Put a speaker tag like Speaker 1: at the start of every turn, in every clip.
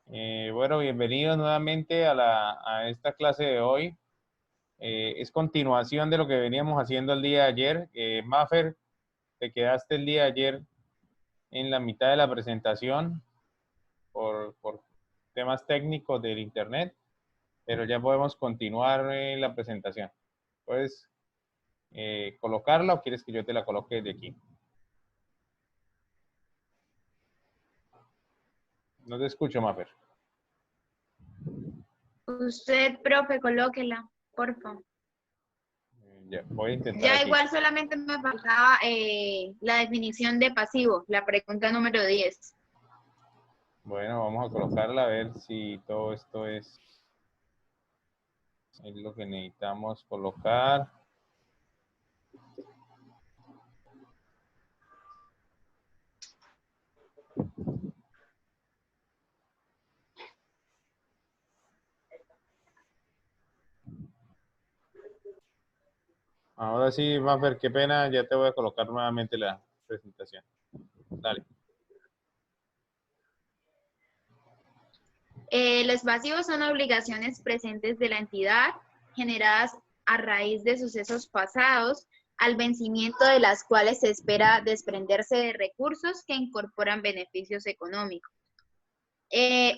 Speaker 1: Bueno, bienvenidos nuevamente a esta clase de hoy. Es continuación de lo que veníamos haciendo el día de ayer. Maffer, te quedaste el día de ayer en la mitad de la presentación por temas técnicos del internet, pero ya podemos continuar la presentación. ¿Puedes colocarla o quieres que yo te la coloque desde aquí? No te escucho, Maffer.
Speaker 2: Usted, profe, colóquela, por favor.
Speaker 1: Ya, voy a intentar
Speaker 2: Ya
Speaker 1: aquí.
Speaker 2: igual solamente me faltaba la definición de pasivo, la pregunta número 10.
Speaker 1: Bueno, vamos a colocarla a ver si todo esto es lo que necesitamos colocar. Ahora sí, Maffer, qué pena, ya te voy a colocar nuevamente la presentación. Dale.
Speaker 2: Los pasivos son obligaciones presentes de la entidad generadas a raíz de sucesos pasados, al vencimiento de las cuales se espera desprenderse de recursos que incorporan beneficios económicos.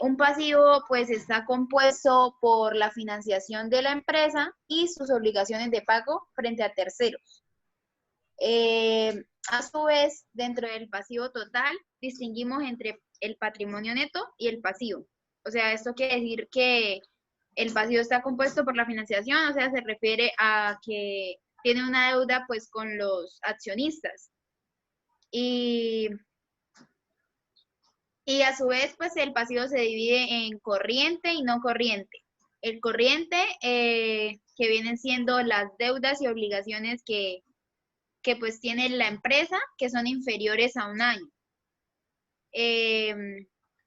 Speaker 2: Un pasivo pues está compuesto por la financiación de la empresa y sus obligaciones de pago frente a terceros. A su vez, dentro del pasivo total, distinguimos entre el patrimonio neto y el pasivo. O sea, esto quiere decir que el pasivo está compuesto por la financiación, o sea, se refiere a que tiene una deuda pues con los accionistas. Y a su vez, pues el pasivo se divide en corriente y no corriente. El corriente, que vienen siendo las deudas y obligaciones que pues tiene la empresa, que son inferiores a un año.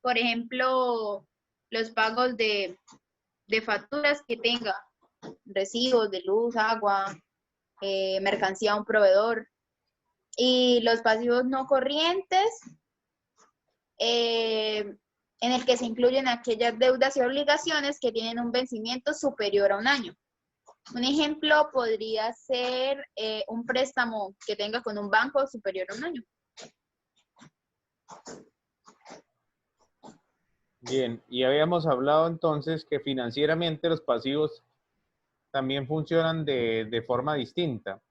Speaker 2: Por ejemplo, los pagos de facturas que tenga, recibos de luz, agua, mercancía a un proveedor. Y los pasivos no corrientes, en el que se incluyen aquellas deudas y obligaciones que tienen un vencimiento superior a un año. Un ejemplo podría ser un préstamo que tenga con un banco superior a un año.
Speaker 1: Bien, y habíamos hablado entonces que financieramente los pasivos también funcionan de forma distinta.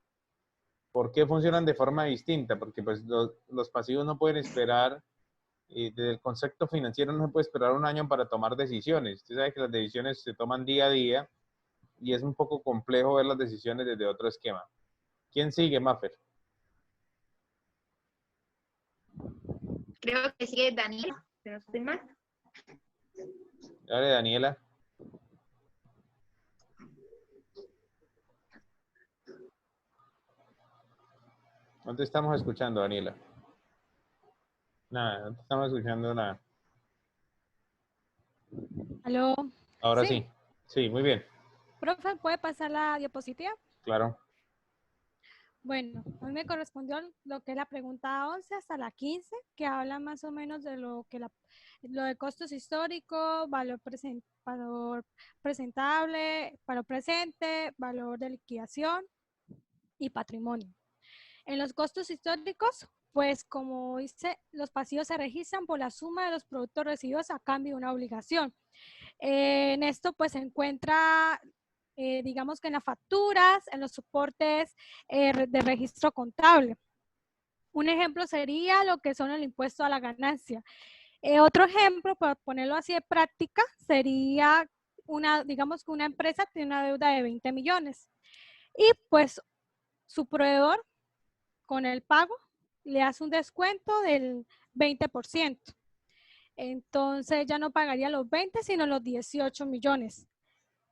Speaker 1: ¿Por qué funcionan de forma distinta? Porque pues los pasivos no pueden esperar, desde el concepto financiero no se puede esperar un año para tomar decisiones. Usted sabe que las decisiones se toman día a día y es un poco complejo ver las decisiones desde otro esquema. ¿Quién sigue, Maffer?
Speaker 2: Creo que sigue Daniela, si no estoy mal.
Speaker 1: Dale, Daniela. No te estamos escuchando, Daniela. Nada, no te estamos escuchando nada.
Speaker 3: ¿Aló?
Speaker 1: Ahora
Speaker 3: Sí,
Speaker 1: sí. Sí, muy bien.
Speaker 3: profe, ¿puede pasar la diapositiva?
Speaker 1: Claro.
Speaker 3: Bueno, a mí me correspondió lo que es la pregunta 11 hasta la 15, que habla más o menos de lo de costos históricos, valor presentable, valor presente, valor de liquidación y patrimonio. En los costos históricos, pues como dice, los pasivos se registran por la suma de los productos recibidos a cambio de una obligación. En esto pues se encuentra, digamos que en las facturas, en los soportes de registro contable. Un ejemplo sería lo que son el impuesto a la ganancia. Otro ejemplo, para ponerlo así de práctica, sería digamos que una empresa tiene una deuda de 20 millones y pues su proveedor con el pago le hace un descuento del 20%. Entonces ya no pagaría los 20, sino los 18 millones.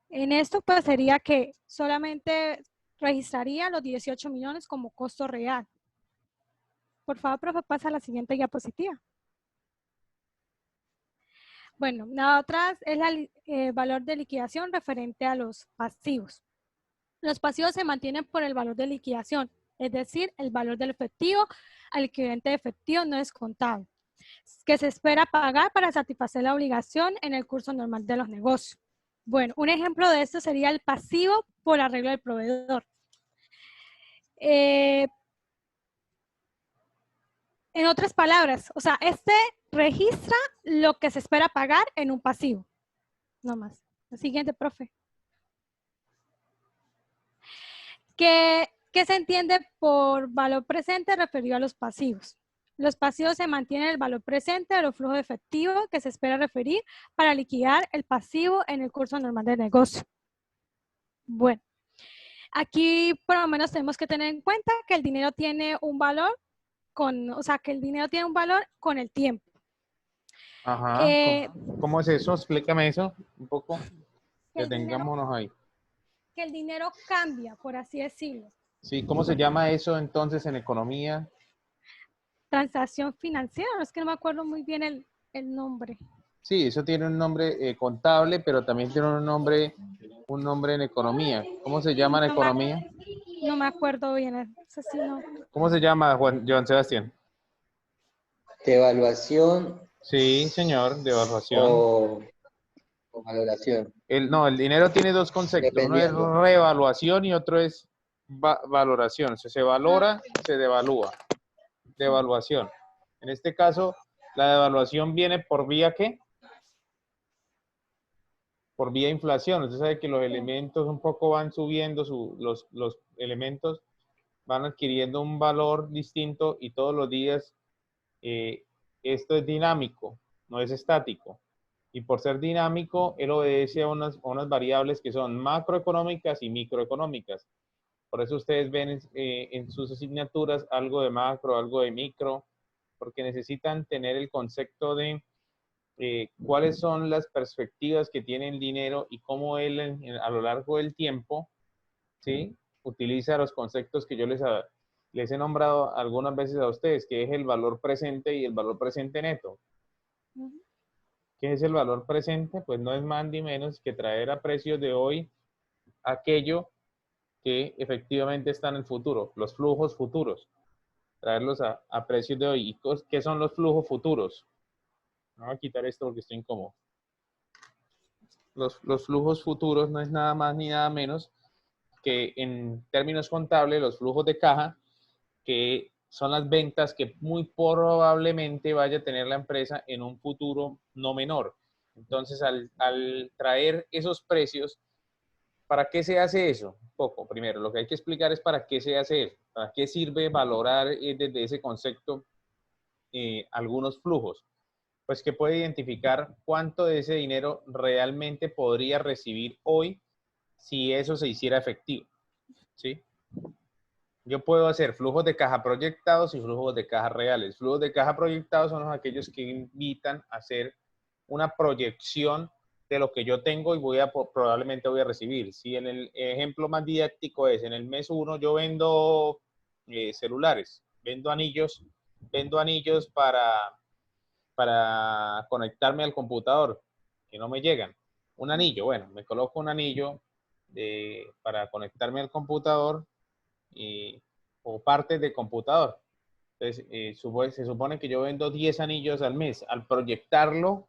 Speaker 3: En esto pues sería que solamente registraría los 18 millones como costo real. Por favor, profe, pasa a la siguiente diapositiva. Bueno, la otra es el valor de liquidación referente a los pasivos. Los pasivos se mantienen por el valor de liquidación, es decir, el valor del efectivo al equivalente de efectivo no descontado. que se espera pagar para satisfacer la obligación en el curso normal de los negocios. Bueno, un ejemplo de esto sería el pasivo por arreglo del proveedor. En otras palabras, o sea, este registra lo que se espera pagar en un pasivo. No más. El siguiente, profe. ¿Qué se entiende por valor presente referido a los pasivos? Los pasivos se mantienen el valor presente de los flujos de efectivo que se espera referir para liquidar el pasivo en el curso normal del negocio. Bueno, aquí por lo menos tenemos que tener en cuenta que el dinero tiene un valor que el dinero tiene un valor con el tiempo.
Speaker 1: Ajá. ¿Cómo es eso? Explícame eso un poco. Detengámonos ahí.
Speaker 3: Que el dinero cambia, por así decirlo.
Speaker 1: Sí, ¿cómo se llama eso entonces en economía?
Speaker 3: Transacción financiera, es que no me acuerdo muy bien el nombre.
Speaker 1: Sí, eso tiene un nombre contable, pero también tiene un nombre en economía. ¿Cómo se llama en economía?
Speaker 3: No me acuerdo bien. Eso sí, no.
Speaker 1: ¿Cómo se llama, Joan Sebastián?
Speaker 4: ¿Devaluación
Speaker 1: Sí, señor, devaluación.
Speaker 4: o valoración?
Speaker 1: No, el dinero tiene dos conceptos. Uno es
Speaker 4: Dependiendo.
Speaker 1: revaluación y otro es valoración. O sea, se valora, se devalúa. Devaluación. En este caso, la devaluación viene por vía ¿qué? Por vía inflación. Usted sabe que los elementos un poco van subiendo, los elementos van adquiriendo un valor distinto y todos los días esto es dinámico, no es estático. Y por ser dinámico, él obedece a unas variables que son macroeconómicas y microeconómicas. Por eso ustedes ven en sus asignaturas algo de macro, algo de micro, porque necesitan tener el concepto de cuáles son las perspectivas que tiene el dinero y cómo él a lo largo del tiempo, ¿sí?, utiliza los conceptos que yo les he nombrado algunas veces a ustedes, que es el valor presente y el valor presente neto. ¿Qué es el valor presente? Pues no es más ni menos que traer a precios de hoy aquello que efectivamente está en el futuro, los flujos futuros, traerlos a precios de hoy. ¿Y qué son los flujos futuros? No voy a quitar esto porque estoy incómodo. Los flujos futuros no es nada más ni nada menos que en términos contables los flujos de caja, que son las ventas que muy probablemente vaya a tener la empresa en un futuro no menor. Entonces, al traer esos precios, ¿para qué se hace eso? Poco. Primero, lo que hay que explicar es para qué se hace eso. ¿Para qué sirve valorar desde ese concepto algunos flujos? Pues que puede identificar cuánto de ese dinero realmente podría recibir hoy si eso se hiciera efectivo, ¿sí? Yo puedo hacer flujos de caja proyectados y flujos de caja reales. Flujos de caja proyectados son aquellos que invitan a hacer una proyección de lo que yo tengo y probablemente voy a recibir. Si en el ejemplo más didáctico es, en el mes 1 yo vendo celulares, vendo anillos para conectarme al computador, que no me llegan. Un anillo, bueno, me coloco un anillo para conectarme al computador o partes de computador. Entonces, se supone que yo vendo 10 anillos al mes. Al proyectarlo,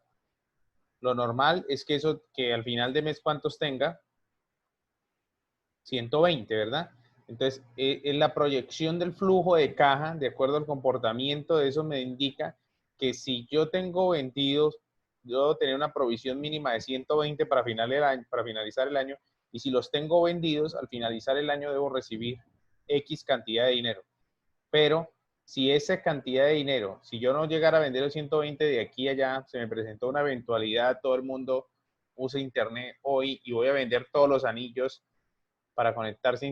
Speaker 1: lo normal es que al final de mes, ¿cuántos tenga? 120, ¿verdad? Entonces, en la proyección del flujo de caja, de acuerdo al comportamiento de eso, me indica que si yo tengo vendidos, yo debo tener una provisión mínima de 120 para finalizar el año, y si los tengo vendidos, al finalizar el año debo recibir X cantidad de dinero. Pero si esa cantidad de dinero, si yo no llegara a vender los 120 de aquí a allá, se me presentó una eventualidad, todo el mundo usa internet hoy y voy a vender todos los anillos para conectarse a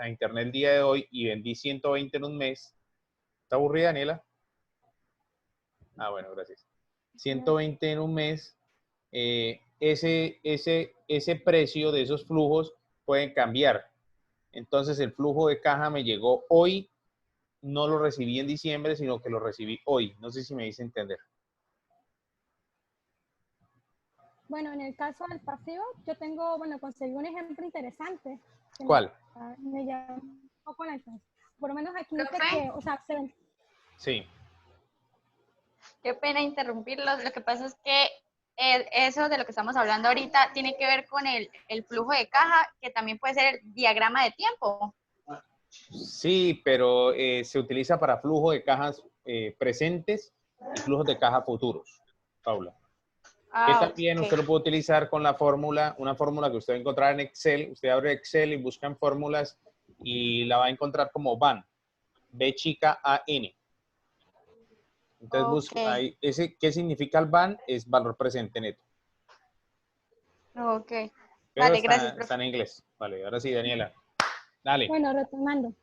Speaker 1: internet el día de hoy y vendí 120 en un mes. ¿Está aburrida, Daniela? Ah, bueno, gracias. 120 en un mes, ese precio de esos flujos pueden cambiar. Entonces el flujo de caja me llegó hoy, no lo recibí en diciembre, sino que lo recibí hoy. No sé si me hice entender.
Speaker 3: Bueno, en el caso del pasivo, conseguí un ejemplo interesante.
Speaker 1: ¿Cuál?
Speaker 3: Me llamó un poco la atención. Por lo menos aquí dice
Speaker 2: ¿Profe?
Speaker 3: que, o sea,
Speaker 1: Sí.
Speaker 5: Qué pena interrumpirlos. Lo que pasa es que eso de lo que estamos hablando ahorita tiene que ver con el flujo de caja, que también puede ser el diagrama de tiempo.
Speaker 1: Sí, pero se utiliza para flujo de cajas presentes y flujos de caja futuros, Paula. Que
Speaker 5: Ah,
Speaker 1: también
Speaker 5: ok.
Speaker 1: usted lo puede utilizar con la fórmula, una fórmula que usted va a encontrar en Excel. Usted abre Excel y busca en fórmulas y la va a encontrar como BAN, B chica A-N. Entonces busca
Speaker 5: Ok.
Speaker 1: ahí, ¿qué significa el BAN? Es valor presente neto.
Speaker 5: Ok.
Speaker 1: Pero
Speaker 5: Vale, gracias,
Speaker 1: está
Speaker 5: profe.
Speaker 1: en inglés. Vale, ahora sí, Daniela. Dale.
Speaker 3: Bueno, retomando.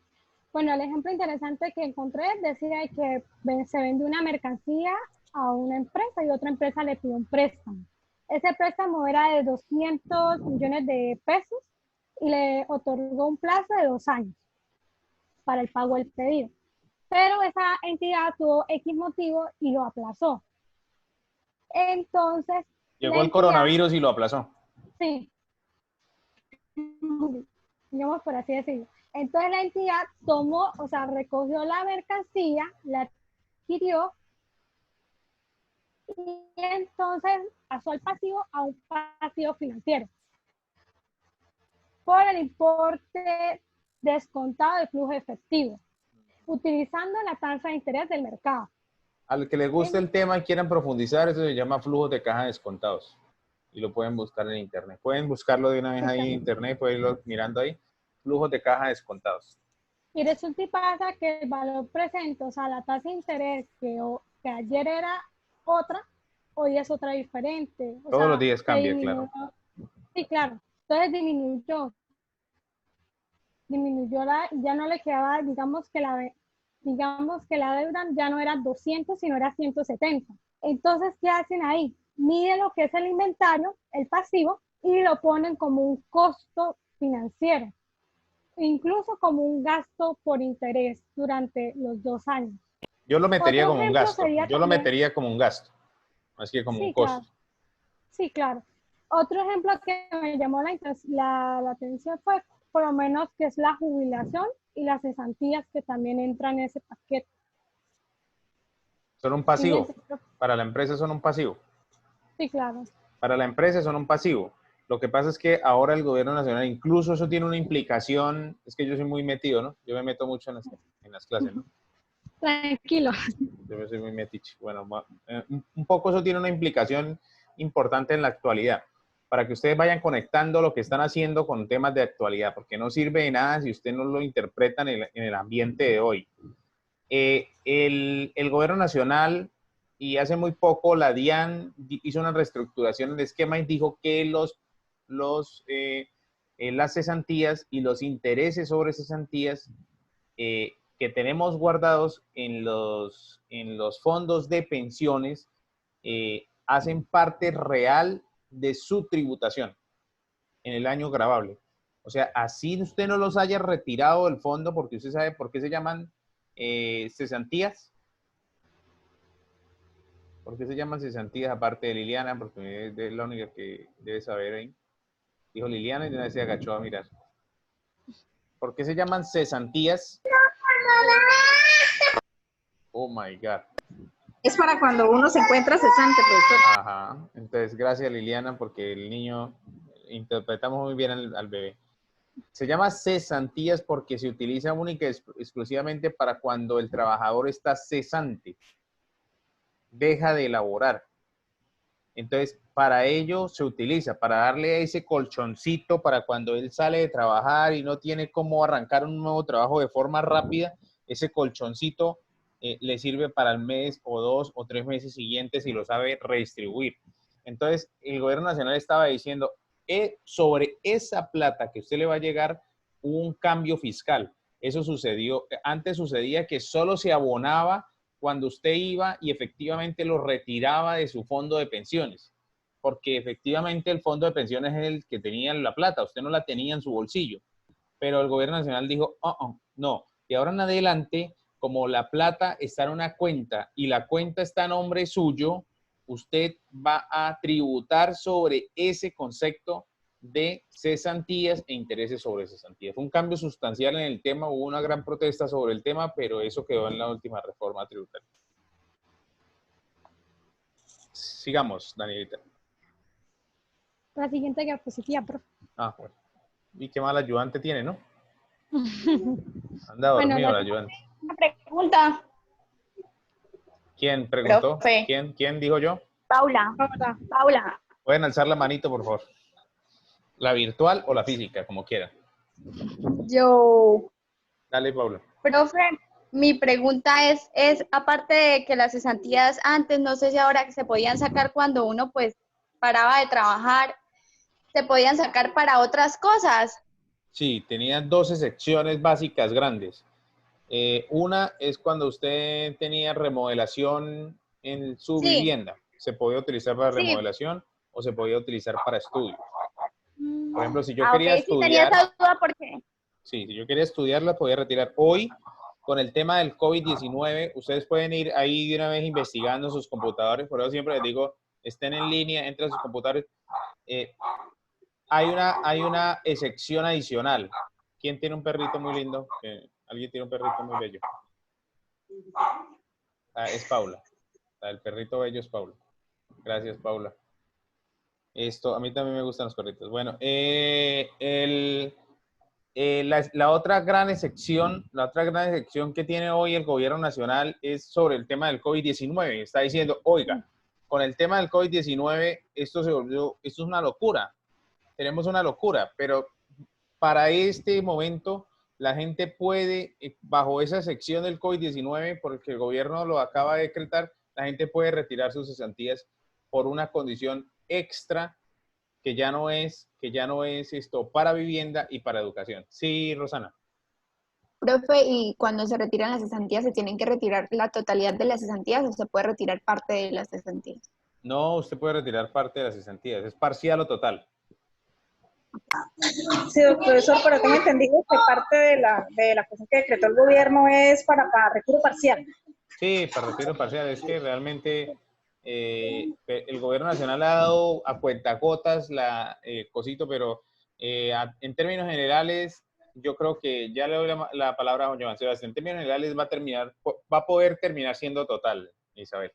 Speaker 3: Bueno, el ejemplo interesante que encontré decía que se vende una mercancía a una empresa y otra empresa le pide un préstamo. Ese préstamo era de 200 millones de pesos y le otorgó un plazo de 2 años para el pago del pedido. Pero esa entidad tuvo X motivo y lo aplazó. Entonces, la
Speaker 1: Llegó el
Speaker 3: entidad,
Speaker 1: coronavirus y lo aplazó.
Speaker 3: sí, digamos por así decirlo. Entonces la entidad tomó, o sea, recogió la mercancía, la adquirió y entonces pasó al pasivo a un pasivo financiero por el importe descontado del flujo efectivo, utilizando la tasa de interés del mercado.
Speaker 1: Al que le guste el tema y quieran profundizar, eso se llama flujos de caja descontados. Y lo pueden buscar en internet. Pueden buscarlo de una vez ahí en internet, pueden irlo mirando ahí. Flujos de caja descontados.
Speaker 3: Y resulta y pasa que el valor presente, o sea, la tasa de interés que ayer era otra, hoy es otra diferente. O
Speaker 1: Todos los
Speaker 3: sea,
Speaker 1: días
Speaker 3: se
Speaker 1: cambia,
Speaker 3: disminuyó.
Speaker 1: claro.
Speaker 3: Sí, claro. Entonces disminuyó ya no le quedaba, digamos que la deuda ya no era 200, sino era 170. Entonces, ¿qué hacen ahí? Miden lo que es el inventario, el pasivo, y lo ponen como un costo financiero, incluso como un gasto por interés durante los 2 años.
Speaker 1: Yo lo metería
Speaker 3: Otro
Speaker 1: como un
Speaker 3: ejemplo
Speaker 1: gasto.
Speaker 3: sería
Speaker 1: Yo lo
Speaker 3: también,
Speaker 1: metería como un gasto, más que como un
Speaker 3: sí,
Speaker 1: costo.
Speaker 3: claro, sí, claro. Otro ejemplo que me llamó la atención fue por lo menos que es la jubilación y las cesantías que también entran en ese paquete.
Speaker 1: Son un pasivo.
Speaker 3: Siguiente.
Speaker 1: Para la empresa son un pasivo.
Speaker 3: Sí, claro.
Speaker 1: Para la empresa son un pasivo. Lo que pasa es que ahora el gobierno nacional, incluso eso tiene una implicación, es que yo soy muy metido, ¿no? Yo me meto mucho en las clases, ¿no?
Speaker 3: Tranquilo.
Speaker 1: Yo soy muy metiche. Bueno, un poco eso tiene una implicación importante en la actualidad, para que ustedes vayan conectando lo que están haciendo con temas de actualidad, porque no sirve de nada si usted no lo interpreta en el ambiente de hoy. El gobierno nacional y hace muy poco la DIAN hizo una reestructuración del esquema y dijo que las cesantías y los intereses sobre cesantías que tenemos guardados en los fondos de pensiones hacen parte real de su tributación en el año gravable. O sea, así usted no los haya retirado del fondo, porque usted sabe por qué se llaman cesantías. ¿Por qué se llaman cesantías aparte de Liliana? Porque es la única que debe saber ahí. Dijo Liliana y de una vez se agachó a mirar. ¿Por qué se llaman cesantías? Oh my God.
Speaker 6: Es para cuando uno se encuentra cesante, profesor.
Speaker 1: Ajá. Entonces, gracias Liliana, porque el niño, interpretamos muy bien al bebé. Se llama cesantías porque se utiliza única y exclusivamente para cuando el trabajador está cesante, deja de elaborar. Entonces, para ello se utiliza, para darle ese colchoncito para cuando él sale de trabajar y no tiene cómo arrancar un nuevo trabajo de forma rápida, ese colchoncito le sirve para el mes o 2 o 3 meses siguientes y lo sabe redistribuir. Entonces, el gobierno nacional estaba diciendo, sobre esa plata que usted le va a llegar, un cambio fiscal. Eso sucedió, antes sucedía que solo se abonaba cuando usted iba y efectivamente lo retiraba de su fondo de pensiones, porque efectivamente el fondo de pensiones es el que tenía la plata, usted no la tenía en su bolsillo, pero el gobierno nacional dijo, no, y ahora en adelante, como la plata está en una cuenta y la cuenta está a nombre suyo, usted va a tributar sobre ese concepto de cesantías e intereses sobre cesantías. Fue un cambio sustancial en el tema, hubo una gran protesta sobre el tema, pero eso quedó en la última reforma tributaria. Sigamos, Danielita.
Speaker 3: La siguiente diapositiva, profe.
Speaker 1: Ah, bueno. Y qué mal ayudante tiene, ¿no? Anda
Speaker 3: Bueno,
Speaker 1: dormido el
Speaker 3: la-
Speaker 1: ayudante.
Speaker 5: Una pregunta,
Speaker 1: ¿Quién preguntó?
Speaker 5: profe.
Speaker 1: ¿Quién dijo yo?
Speaker 5: Paula,
Speaker 3: Ahora,
Speaker 5: Paula.
Speaker 1: Pueden alzar la manito, por favor. La virtual o la física, como quieran.
Speaker 5: Yo,
Speaker 1: Dale, Paula.
Speaker 5: profe, mi pregunta es, aparte de que las cesantías antes, no sé si ahora se podían sacar cuando uno pues paraba de trabajar, se podían sacar para otras cosas.
Speaker 1: Sí, tenía 12 secciones básicas grandes. Una es cuando usted tenía remodelación en su
Speaker 5: Sí,
Speaker 1: vivienda. Se podía utilizar para
Speaker 5: sí.
Speaker 1: remodelación o se podía utilizar para estudio. Por ejemplo, si yo
Speaker 5: Ah, ok,
Speaker 1: quería
Speaker 5: sí tenía
Speaker 1: estudiar,
Speaker 5: esa duda porque,
Speaker 1: sí, si yo quería estudiar, la podía retirar. Hoy, con el tema del COVID-19, ustedes pueden ir ahí de una vez investigando sus computadores. Por eso siempre les digo, estén en línea, entren a sus computadores. Eh, hay una excepción adicional. ¿Quién tiene un perrito muy lindo? Alguien tiene un perrito muy bello. Ah, es Paula. El perrito bello es Paula. Gracias, Paula. Esto, a mí también me gustan los perritos. Bueno, la otra gran excepción, que tiene hoy el gobierno nacional es sobre el tema del COVID-19. Está diciendo, oiga, con el tema del COVID-19, esto es una locura. Tenemos una locura, pero para este momento la gente puede, bajo esa sección del COVID-19, porque el gobierno lo acaba de decretar, la gente puede retirar sus cesantías por una condición extra que ya no es esto para vivienda y para educación. Sí, Rosana.
Speaker 2: Profe, ¿y cuando se retiran las cesantías, se tienen que retirar la totalidad de las cesantías o se puede retirar parte de las cesantías?
Speaker 1: No, usted puede retirar parte de las cesantías, es parcial o total.
Speaker 6: Sí, profesor, pero tengo entendido que parte de la cosa que decretó el gobierno es para retiro parcial.
Speaker 1: Sí, para retiro parcial, es que realmente el gobierno nacional ha dado a cuentagotas la cosito, pero en términos generales, yo creo que ya le doy la palabra a don Joan Sebastián. En términos generales va a poder terminar siendo total, Isabel.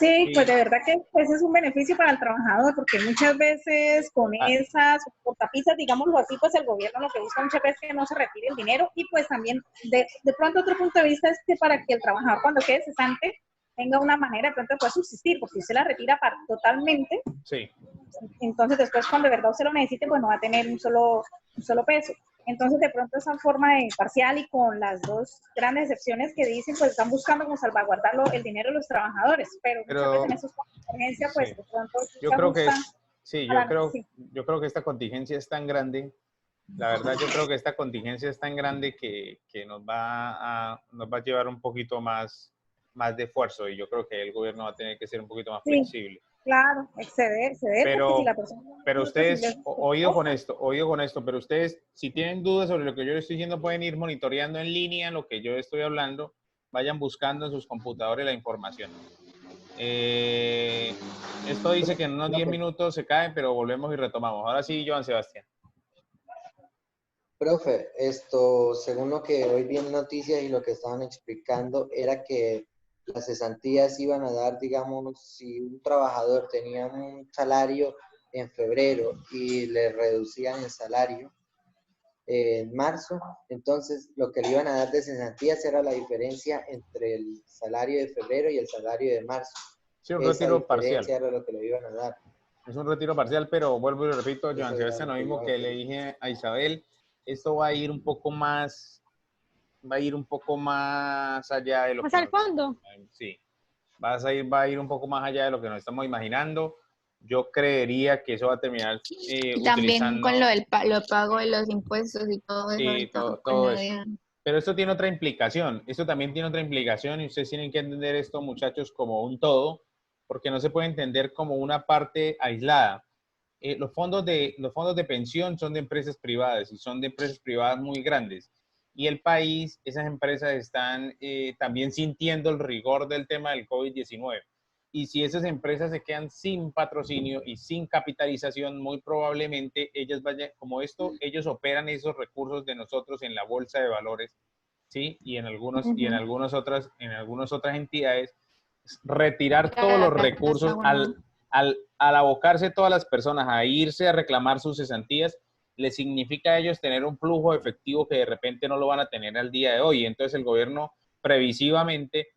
Speaker 6: Sí, pues
Speaker 1: Sí.
Speaker 6: de verdad que ese es un beneficio para el trabajador, porque muchas veces con
Speaker 1: Ah,
Speaker 6: esas cortapisas, digámoslo así, pues el gobierno lo que busca muchas veces es que no se retire el dinero y pues también de pronto otro punto de vista es que para que el trabajador cuando quede cesante tenga una manera de pronto de poder subsistir, porque si usted la retira totalmente,
Speaker 1: sí.
Speaker 6: entonces después cuando de verdad usted lo necesite, pues no va a tener un solo peso. Entonces de pronto esa forma de parcial y con las dos grandes excepciones que dicen, pues están buscando como salvaguardar el dinero de los trabajadores, pero muchas veces en esos casos de emergencia, pues
Speaker 1: Sí.
Speaker 6: de pronto
Speaker 1: Yo
Speaker 6: se
Speaker 1: creo que,
Speaker 6: ajustan
Speaker 1: sí,
Speaker 6: a la... Sí.
Speaker 1: yo creo que esta contingencia es tan grande. La verdad, yo creo que esta contingencia es tan grande que nos va a llevar un poquito más de esfuerzo y yo creo que el gobierno va a tener que ser un poquito más
Speaker 6: Sí,
Speaker 1: flexible.
Speaker 6: claro, exceder, porque si la persona...
Speaker 1: Pero ustedes, oído con
Speaker 6: esto.
Speaker 1: esto, pero ustedes, si tienen dudas sobre lo que yo les estoy diciendo, pueden ir monitoreando en línea lo que yo estoy hablando, vayan buscando en sus computadores la información. Esto dice que en unos 10 minutos se cae, pero volvemos y retomamos. Ahora sí, Joan Sebastián.
Speaker 4: Profe, según lo que hoy vi en noticias y lo que estaban explicando, era que las cesantías iban a dar, digamos, si un trabajador tenía un salario en febrero y le reducían el salario en marzo, entonces lo que le iban a dar de cesantías era la diferencia entre el salario de febrero y el salario de marzo.
Speaker 1: Sí, un
Speaker 4: Esa
Speaker 1: retiro parcial.
Speaker 4: diferencia era lo que le iban a dar.
Speaker 1: Es un retiro parcial, pero vuelvo y repito, Joan
Speaker 4: Eso era
Speaker 1: Sebastián, lo
Speaker 4: lo que
Speaker 1: mismo
Speaker 4: iban a
Speaker 1: que le
Speaker 4: hacer.
Speaker 1: dije a Isabel, esto va a ir un poco más allá de lo
Speaker 3: ¿más
Speaker 1: que
Speaker 3: al fondo?
Speaker 1: sí, va a ir un poco más allá de lo que nos estamos imaginando. Yo creería que eso va a terminar
Speaker 2: Y también con
Speaker 1: utilizando,
Speaker 2: lo pago de los impuestos y todo eso,
Speaker 1: sí,
Speaker 2: está con
Speaker 1: todo
Speaker 2: lo
Speaker 1: eso.
Speaker 2: de...
Speaker 1: Pero esto tiene otra implicación, esto también tiene otra implicación y ustedes tienen que entender esto, muchachos, como un todo, porque no se puede entender como una parte aislada. Los fondos de pensión son de empresas privadas y son de empresas privadas muy grandes. Y el país, esas empresas están también sintiendo el rigor del tema del COVID-19. Y si esas empresas se quedan sin patrocinio y sin capitalización, muy probablemente ellas vayan, como esto, ellos operan esos recursos de nosotros en la bolsa de valores, ¿sí? Y en algunas otras entidades, retirar todos los recursos, al abocarse todas las personas a irse a reclamar sus cesantías, les significa a ellos tener un flujo efectivo que de repente no lo van a tener al día de hoy. Entonces el gobierno previsivamente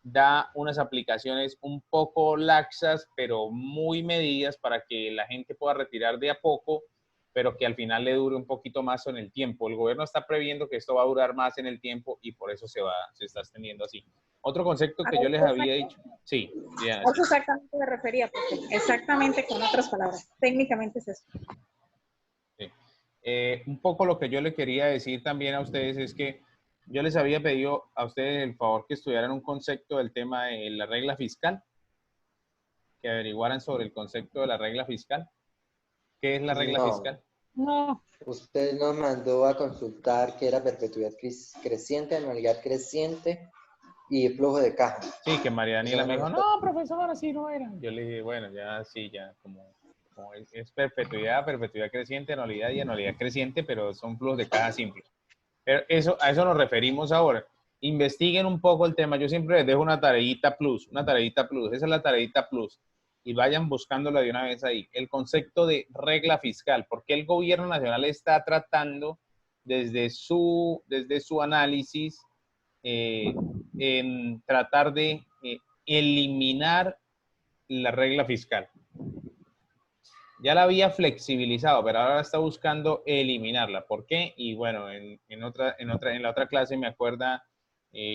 Speaker 1: da unas aplicaciones un poco laxas, pero muy medidas para que la gente pueda retirar de a poco, pero que al final le dure un poquito más en el tiempo. El gobierno está previendo que esto va a durar más en el tiempo y por eso se está extendiendo así. Otro concepto que yo les había dicho. Sí, Diana,
Speaker 6: eso exactamente me refería, porque exactamente con otras palabras. Técnicamente es eso.
Speaker 1: sí. Un poco lo que yo le quería decir también a ustedes es que yo les había pedido a ustedes el favor que estudiaran un concepto del tema de la regla fiscal, que averiguaran sobre el concepto de la regla fiscal. ¿Qué es la regla fiscal?
Speaker 3: No.
Speaker 4: Usted nos mandó a consultar qué era perpetuidad creciente, anualidad creciente y flujo de caja.
Speaker 1: Sí, que María Daniela me dijo, no, profesor, así no era. Yo le dije, bueno, ya sí, ya, como es perpetuidad creciente, anualidad y anualidad creciente, pero son flujos de caja simples. Pero a eso nos referimos ahora. Investiguen un poco el tema. Yo siempre les dejo una tareita plus. Esa es la tareita plus. Y vayan buscándola de una vez ahí. El concepto de regla fiscal. Porque el gobierno nacional está tratando desde su análisis en tratar de eliminar la regla fiscal. Ya la había flexibilizado, pero ahora está buscando eliminarla. ¿Por qué? Y bueno, en la otra clase me acuerda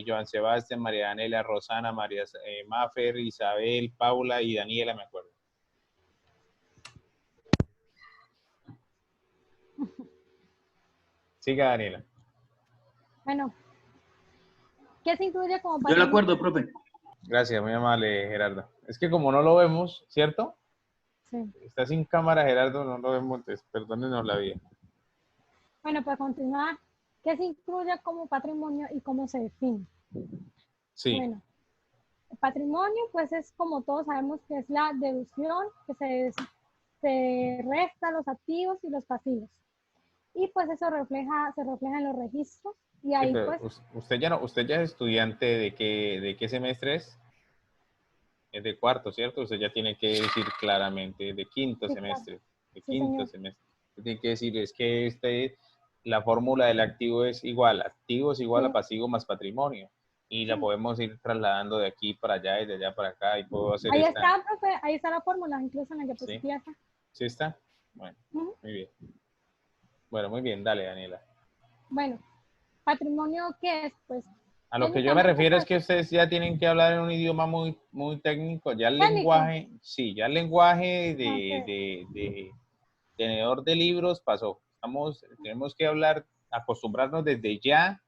Speaker 1: Joan Sebastián, María Daniela, Rosana, María Mafer, Isabel, Paula y Daniela, me acuerdo. Siga, Daniela.
Speaker 3: Bueno, ¿qué se incluye como
Speaker 7: Yo
Speaker 3: patrimonio?
Speaker 7: le acuerdo, profe.
Speaker 1: Gracias, muy amable, Gerardo. Es que como no lo vemos, ¿cierto?
Speaker 3: Sí.
Speaker 1: Está sin cámara, Gerardo, no lo vemos, entonces perdónenos la vida.
Speaker 3: Bueno, para continuar, ¿qué se incluye como patrimonio y cómo se define?
Speaker 1: Sí.
Speaker 3: Bueno, el patrimonio, pues es como todos sabemos que es la deducción que se resta los activos y los pasivos. Y pues eso se refleja en los registros y ahí
Speaker 1: Sí, pero
Speaker 3: pues...
Speaker 1: usted ya es estudiante de qué semestre es. Es de cuarto, ¿cierto? Usted ya tiene que decir claramente de quinto
Speaker 3: Sí,
Speaker 1: semestre.
Speaker 3: claro.
Speaker 1: De
Speaker 3: Sí,
Speaker 1: quinto
Speaker 3: señor.
Speaker 1: semestre. Usted tiene que decir, es que la fórmula del activo es igual. Activo es igual
Speaker 3: Sí.
Speaker 1: a pasivo más patrimonio. Y la
Speaker 3: Sí.
Speaker 1: podemos ir trasladando de aquí para allá y de allá para acá. Y puedo hacer
Speaker 3: Ahí
Speaker 1: esta.
Speaker 3: está, profe, ahí está la fórmula, incluso en la
Speaker 1: ¿Sí?
Speaker 3: diapositiva.
Speaker 1: ¿Sí está? Bueno, muy bien. Bueno, muy bien. Dale, Daniela.
Speaker 3: Bueno, patrimonio, ¿qué es? Pues
Speaker 1: A lo que yo me
Speaker 3: técnicamente,
Speaker 1: refiero es
Speaker 3: pues,
Speaker 1: que ustedes ya tienen que hablar en un idioma muy, muy técnico. Ya el
Speaker 3: técnico.
Speaker 1: lenguaje, sí, ya el lenguaje
Speaker 3: Ok.
Speaker 1: de tenedor de libros pasó. Tenemos que acostumbrarnos desde ya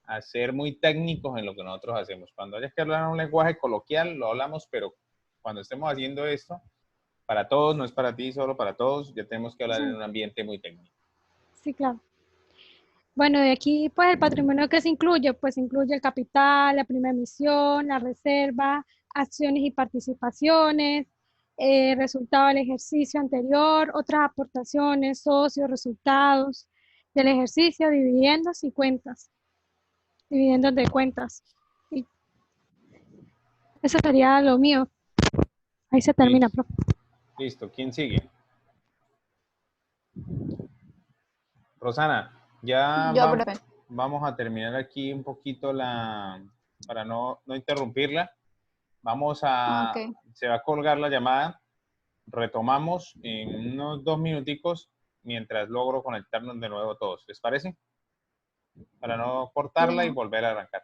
Speaker 1: a ser muy técnicos en lo que nosotros hacemos. Cuando haya que hablar en un lenguaje coloquial, lo hablamos, pero cuando estemos haciendo esto, para todos, no es para ti, solo para todos, ya tenemos que hablar en un ambiente muy técnico.
Speaker 3: Sí, claro. Bueno, de aquí, pues, el patrimonio que se incluye, pues, incluye el capital, la primera emisión, la reserva, acciones y participaciones, resultado del ejercicio anterior, otras aportaciones, socios, resultados del ejercicio, dividendos y cuentas, dividendos de cuentas. Y eso sería lo mío. Ahí se termina,
Speaker 1: Listo.
Speaker 3: profe.
Speaker 1: Listo. ¿Quién sigue? Rosana, ya
Speaker 5: Yo, profe.
Speaker 1: vamos a terminar aquí un poquito para no interrumpirla.
Speaker 5: Ok.
Speaker 1: Se va a colgar la llamada. Retomamos en unos 2 minuticos mientras logro conectarnos de nuevo todos. ¿Les parece? Para no cortarla y volver a arrancar.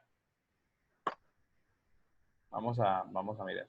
Speaker 1: Vamos a mirar.